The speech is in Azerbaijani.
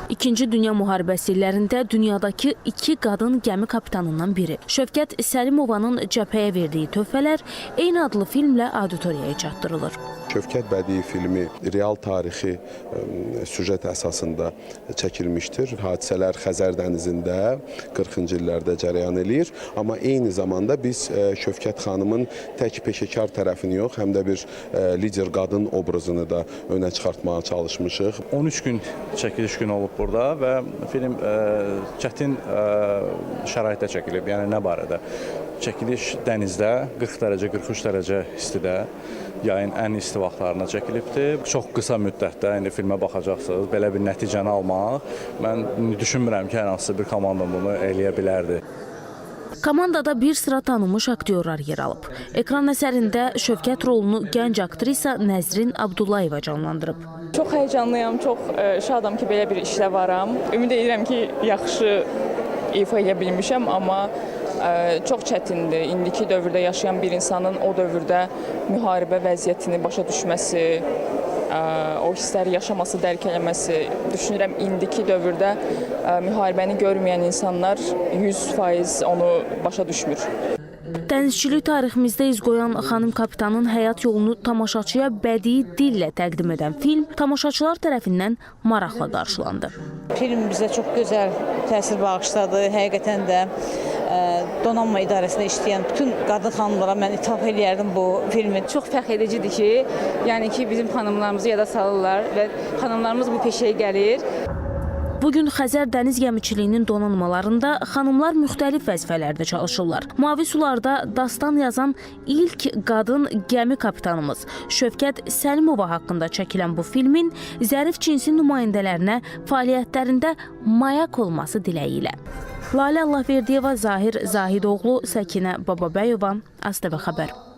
İkinci Dünya müharibəsi illərində dünyadakı iki qadın gəmi kapitanından biri. Şövkət Səlimovanın cəbhəyə verdiyi töhfələr eyni adlı filmlə auditoriyaya çatdırılır. Şövkət bədii filmi real tarixi süjet əsasında çəkilmişdir. Hadisələr Xəzər dənizində 40-cı illərdə cərəyan eləyir. Amma eyni zamanda biz Şövkət xanımın tək peşəkar tərəfini yox, həm də bir lider qadın obrazını da önə çıxartmağa çalışmışıq. 13 gün çəkiliş günü olub burada və film çətin şəraitdə çəkilib. Yəni nə barədə? Çəkiliş dənizdə 40 dərəcə, 43 dərəcə istidə, yayın ən isti vaxtlarına çəkilibdir. Çox qısa müddətdə indi filmə baxacaqsınız, belə bir nəticəni almaq, mən düşünmürəm ki, hər hansı bir komanda bunu eləyə bilərdi. Komandada bir sıra tanınmış aktyorlar yer alıb. Ekran əsərində Şövkət rolunu gənc aktrisa Nəzrin Abdullayeva canlandırıb. Çox həyəcanlıyam, çox şadam ki, belə bir işlə varam. Ümid edirəm ki, yaxşı ifa edə bilmişəm, amma çox çətindir. İndiki dövrdə yaşayan bir insanın o dövrdə müharibə vəziyyətini başa düşməsi, o hissləri yaşaması, dərk eləməsi. Düşünürəm, indiki dövrdə müharibəni görməyən insanlar 100% onu başa düşmür. Dənizçilik tariximizdə iz qoyan xanım kapitanın həyat yolunu tamaşaçıya bədii dillə təqdim edən film tamaşaçılar tərəfindən maraqla qarşılandı. Film bizə çox gözəl təsir bağışladı. Həqiqətən də donanma idarəsində işləyən bütün qadın xanımlara mən ithaf eləyərdim bu filmi. Çox fəxr edicidir ki, yəni ki, bizim xanımlarımızı yada salırlar və xanımlarımız bu peşəyə gəlir. Bugün Xəzər dəniz gəmiçiliyinin donanmalarında xanımlar müxtəlif vəzifələrdə çalışırlar. Mavi sularda dastan yazan ilk qadın gəmi kapitanımız Şövkət Səlimova haqqında çəkilən bu filmin zərif cinsi nümayəndələrinə fəaliyyətlərində mayak olması diləyi ilə. Lalə Allahverdiyeva, Zahir Zahidoğlu, Səkinə Bababəyova, ASTV Xəbər.